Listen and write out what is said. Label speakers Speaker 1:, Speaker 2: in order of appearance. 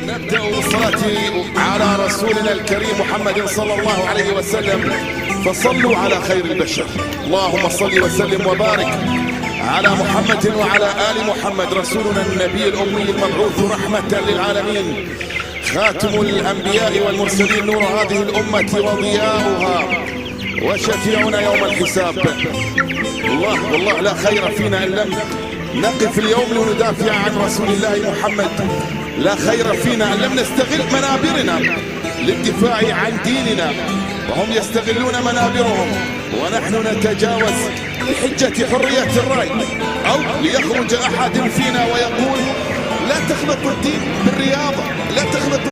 Speaker 1: نبدأ بالصلاة على رسولنا الكريم محمد صلى الله عليه وسلم، فصلوا على خير البشر. اللهم صل وسلم وبارك على محمد وعلى آل محمد، رسولنا النبي الأمي المبعوث رحمة للعالمين، خاتم الأنبياء والمرسلين، نور هذه الأمة وضياؤها، وشفيعنا يوم الحساب. والله لا خير فينا إن لم نقف اليوم لندافع عن رسول الله محمد. لا خير فينا إن لم نستغل منابرنا للدفاع عن ديننا، وهم يستغلون منابرهم ونحن نتجاوز بحجة حرية الرأي، أو ليخرج أحد فينا ويقول لا تخلطوا الدين بالرياضة، لا تخلطوا